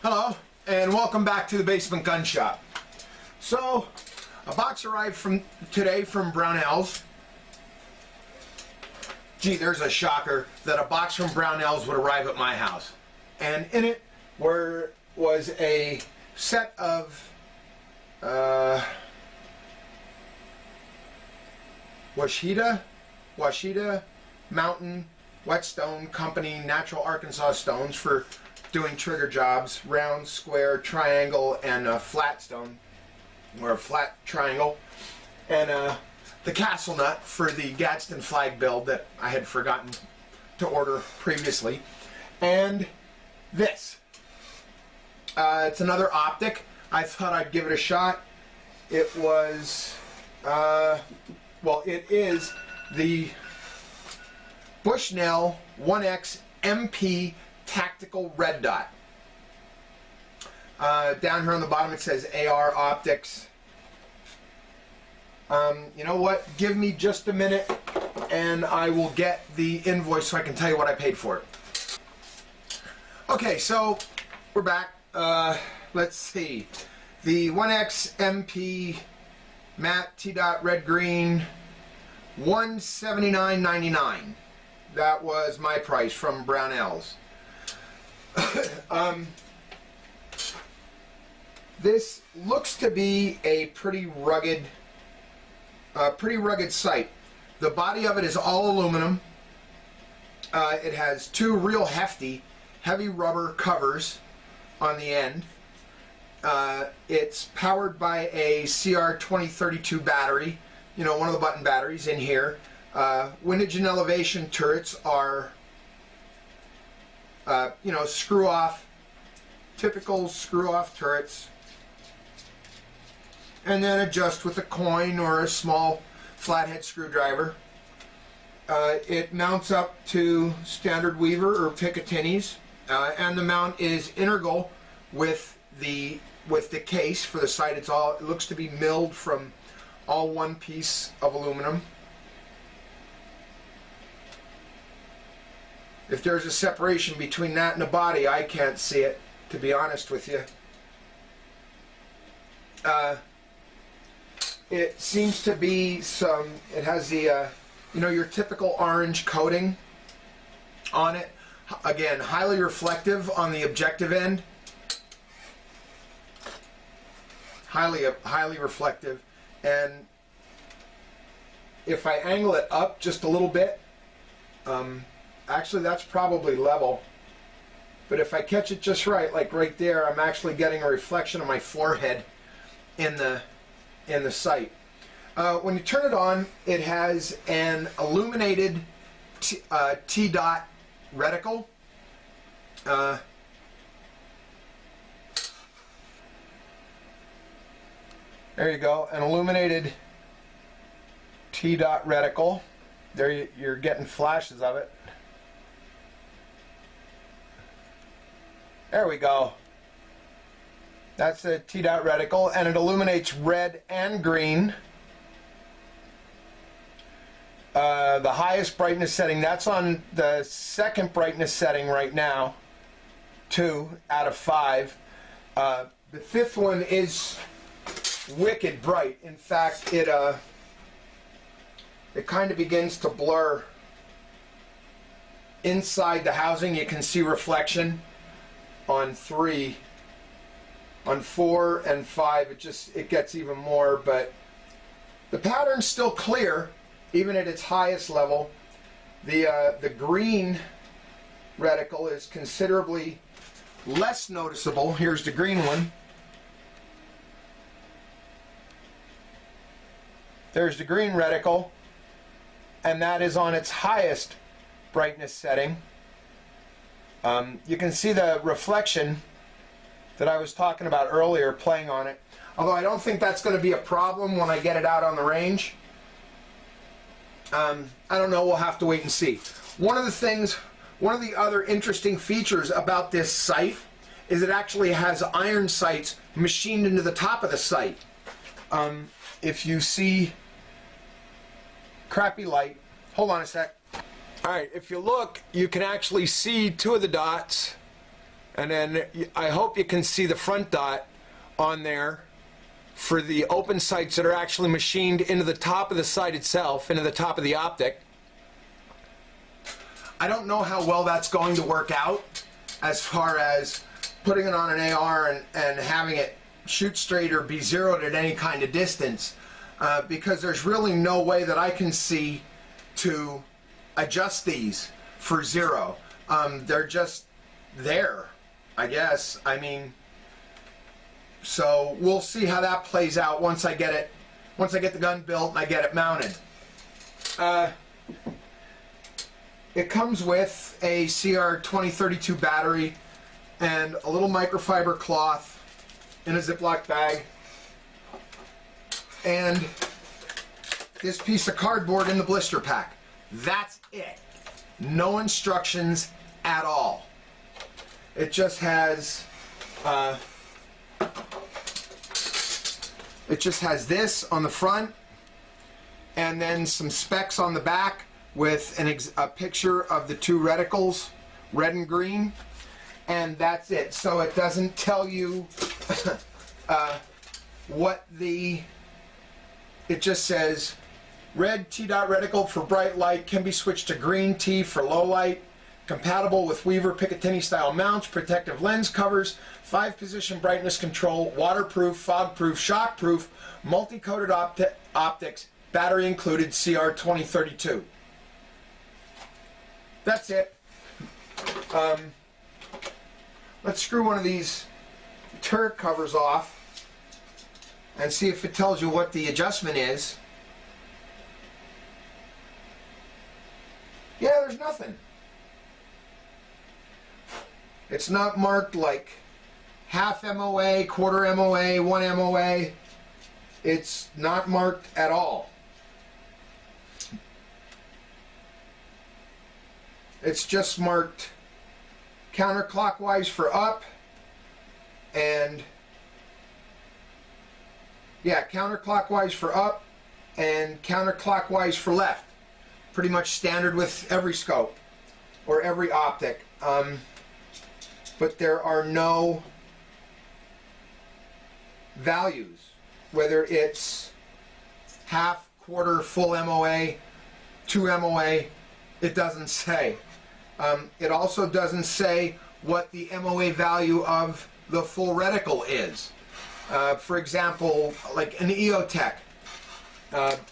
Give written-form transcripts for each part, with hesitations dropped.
Hello, and welcome back to the Basement Gun Shop. So, a box arrived today from Bushnell's. Gee, there's a shocker that a box from Bushnell's would arrive at my house. And in it was a set of Washita Mountain Whetstone Company Natural Arkansas stones for doing trigger jobs, round, square, triangle, and a flat stone, or a flat triangle, and the castle nut for the Gadsden flag build that I had forgotten to order previously, and this. It's another optic. I thought I'd give it a shot. It was, well, it is the Bushnell 1X MP Tactical Red Dot. Down here on the bottom it says AR Optics. You know what? Give me just a minute and I will get the invoice so I can tell you what I paid for it. Okay, so we're back. Let's see. The 1X MP Matte T Dot Red Green, $179.99. That was my price from Bushnell's. This looks to be a pretty rugged sight. The body of it is all aluminum. It has two real heavy rubber covers on the end. It's powered by a CR2032 battery, you know, one of the button batteries in here. Windage and elevation turrets are you know, typical screw-off turrets, and then adjust with a coin or a small flathead screwdriver. It mounts up to standard Weaver or Picatinny's, and the mount is integral with the case for the sight. It looks to be milled from all one piece of aluminum. If there's a separation between that and the body, I can't see it, to be honest with you. It seems to be it has the, you know, your typical orange coating on it. Again, highly reflective on the objective end. Highly reflective. And if I angle it up just a little bit, actually, that's probably level. But if I catch it just right, like right there, I'm actually getting a reflection of my forehead in the sight. When you turn it on, it has an illuminated T Dot Reticle. There you go, an illuminated T Dot Reticle. There you're getting flashes of it. There we go. That's a T Dot Reticle, and it illuminates red and green. The highest brightness setting, that's on the second brightness setting right now, 2 out of 5. The fifth one is wicked bright. In fact, it kind of begins to blur inside the housing. You can see reflection on 3. On 4 and 5 it gets even more, but the pattern's still clear even at its highest level. The green reticle is considerably less noticeable. Here's the green one. There's the green reticle, and that is on its highest brightness setting. You can see the reflection that I was talking about earlier playing on it, although I don't think that's going to be a problem when I get it out on the range. I don't know, we'll have to wait and see. One of the other interesting features about this sight is it actually has iron sights machined into the top of the sight. If you see crappy light, hold on a sec. Alright, if you look, you can actually see 2 of the dots And then I hope you can see the front dot on there for the open sights that are actually machined into the top of the sight itself, into the top of the optic. I don't know how well that's going to work out as far as putting it on an AR and having it shoot straight or be zeroed at any kind of distance, because there's really no way that I can see to adjust these for zero. They're just there, I guess. I mean, so we'll see how that plays out once I get the gun built and I get it mounted. It comes with a CR2032 battery and a little microfiber cloth in a Ziploc bag, and this piece of cardboard in the blister pack. That's it. No instructions at all. It just has this on the front, and then some specs on the back with a picture of the two reticles, red and green, and that's it. So it doesn't tell you it just says red T Dot Reticle for bright light, can be switched to green T for low light, compatible with Weaver Picatinny style mounts, protective lens covers, 5-position brightness control, waterproof, fogproof, shockproof, multi-coated optics, battery included, CR2032. That's it. Let's screw one of these turret covers off and see if it tells you what the adjustment is. Yeah, there's nothing. It's not marked like half MOA, quarter MOA, 1 MOA. It's not marked at all. It's just marked counterclockwise for up, and yeah, counterclockwise for up and counterclockwise for left. Pretty much standard with every scope or every optic. But there are no values, whether it's half, quarter, full MOA, 2 MOA, it doesn't say. It also doesn't say what the MOA value of the full reticle is. For example, like an EOTech,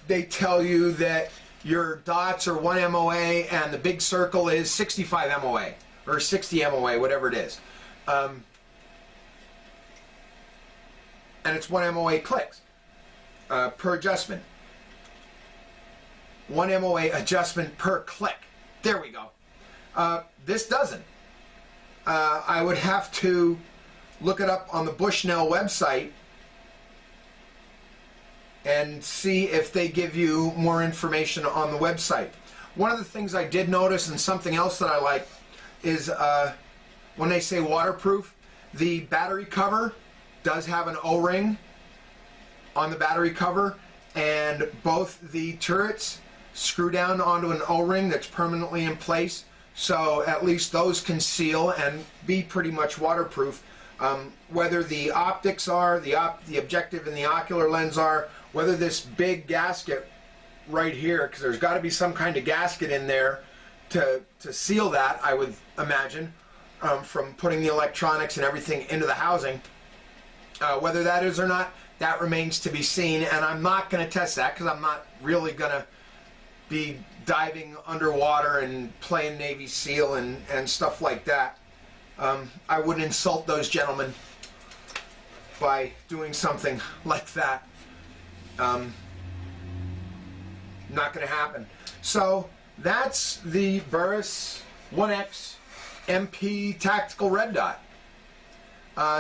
they tell you that your dots are 1 MOA and the big circle is 65 MOA or 60 MOA, whatever it is. And it's 1 MOA clicks per adjustment. 1 MOA adjustment per click. There we go. This doesn't. I would have to look it up on the Bushnell website and see if they give you more information on the website. One of the things I did notice, and something else that I like, is when they say waterproof, the battery cover does have an O-ring on the battery cover, and both the turrets screw down onto an O-ring that's permanently in place, so at least those can seal and be pretty much waterproof. Whether the optics are, the objective and the ocular lens are, whether this big gasket right here, because there's got to be some kind of gasket in there to seal that, I would imagine, from putting the electronics and everything into the housing. Whether that is or not, that remains to be seen, and I'm not going to test that because I'm not really going to be diving underwater and playing Navy SEAL and stuff like that. I wouldn't insult those gentlemen by doing something like that. Not going to happen. So that's the Burris 1X MP Tactical Red Dot.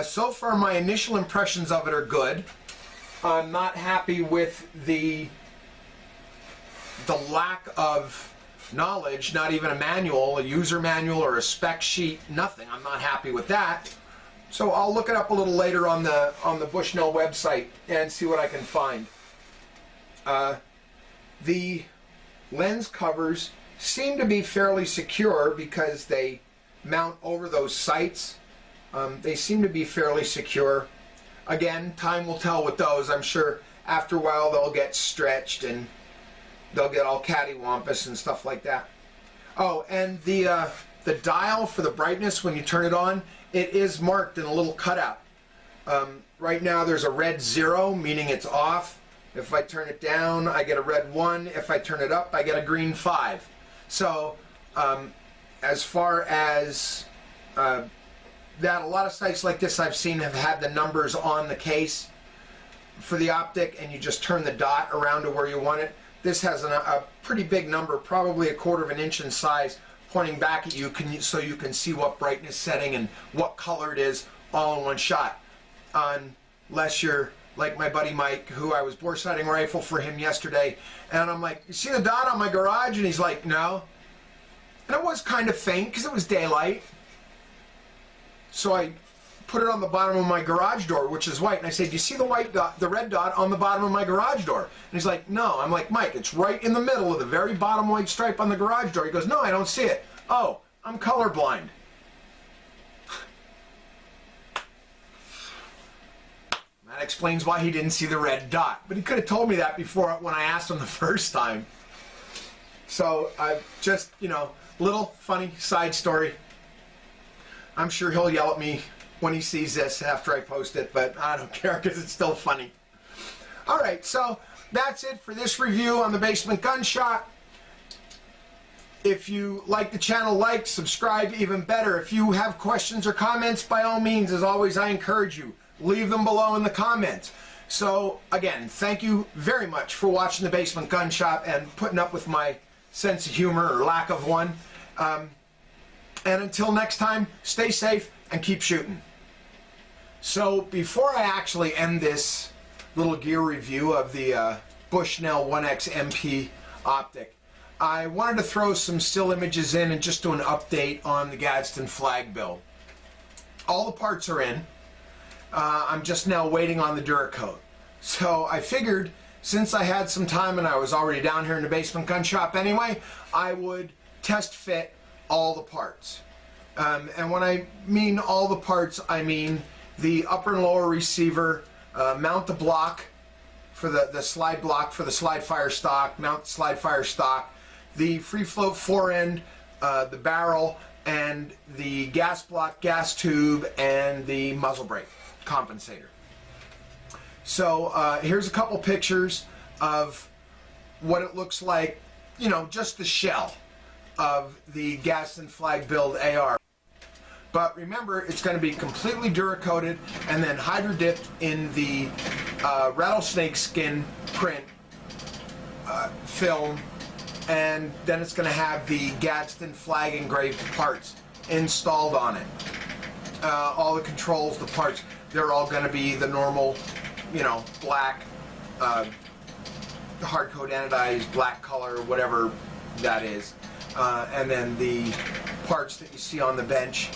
So far my initial impressions of it are good. I'm not happy with the lack of knowledge, not even a manual, a user manual or a spec sheet, nothing. I'm not happy with that. So I'll look it up a little later on the Bushnell website and see what I can find. The lens covers seem to be fairly secure because they mount over those sights They seem to be fairly secure. Again, time will tell with those. I'm sure after a while they'll get stretched and they'll get all cattywampus and stuff like that. Oh, and the dial for the brightness, when you turn it on, it is marked in a little cutout. Right now there's a red 0, meaning it's off. If I turn it down, I get a red 1. If I turn it up, I get a green 5. So as far as that, a lot of sites like this I've seen have had the numbers on the case for the optic, and you just turn the dot around to where you want it. This has a pretty big number, probably 1/4 of an inch in size, pointing back at you, so you can see what brightness setting and what color it is all in one shot. Unless you're like my buddy Mike, who I was bore sighting rifle for him yesterday, and I'm like, you see the dot on my garage? And he's like, no. And it was kind of faint because it was daylight. So I put it on the bottom of my garage door, which is white, and I said, do you see the white dot, the red dot on the bottom of my garage door? And he's like, no. I'm like, Mike, it's right in the middle of the very bottom white stripe on the garage door. He goes, no, I don't see it. Oh, I'm colorblind. That explains why he didn't see the red dot. But he could have told me that before when I asked him the first time. So just, you know, little funny side story. I'm sure he'll yell at me when he sees this after I post it, but I don't care because it's still funny. All right, so that's it for this review on the Basement Gun Shop. If you like the channel, like, subscribe, even better. If you have questions or comments, by all means, as always, I encourage you, leave them below in the comments. So, again, thank you very much for watching the Basement Gun Shop and putting up with my sense of humor or lack of one. And until next time, stay safe and keep shooting. So before I actually end this little gear review of the Bushnell 1X MP optic, I wanted to throw some still images in and just do an update on the Gadsden flag build. All the parts are in. I'm just now waiting on the Duracoat. So I figured, since I had some time and I was already down here in the Basement Gun Shop anyway, I would test fit all the parts. And when I mean all the parts, I mean the upper and lower receiver, mount the block for the slide block for the slide fire stock, mount the slide fire stock, the free float forend, the barrel, and the gas block, gas tube, and the muzzle brake compensator. So here's a couple pictures of what it looks like, you know, just the shell of the Gadsden flag build AR. But remember, it's going to be completely Duracoated and then hydro dipped in the rattlesnake skin print film, and then it's going to have the Gadsden flag engraved parts installed on it. All the controls, the parts, they're all going to be the normal, you know, black, hard coat anodized black color, whatever that is. And then the parts that you see on the bench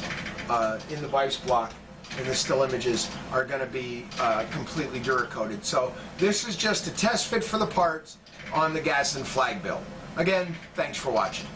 in the vice block in the still images are going to be completely Duracoated. So this is just a test fit for the parts on the Gadsden flag build. Again, thanks for watching.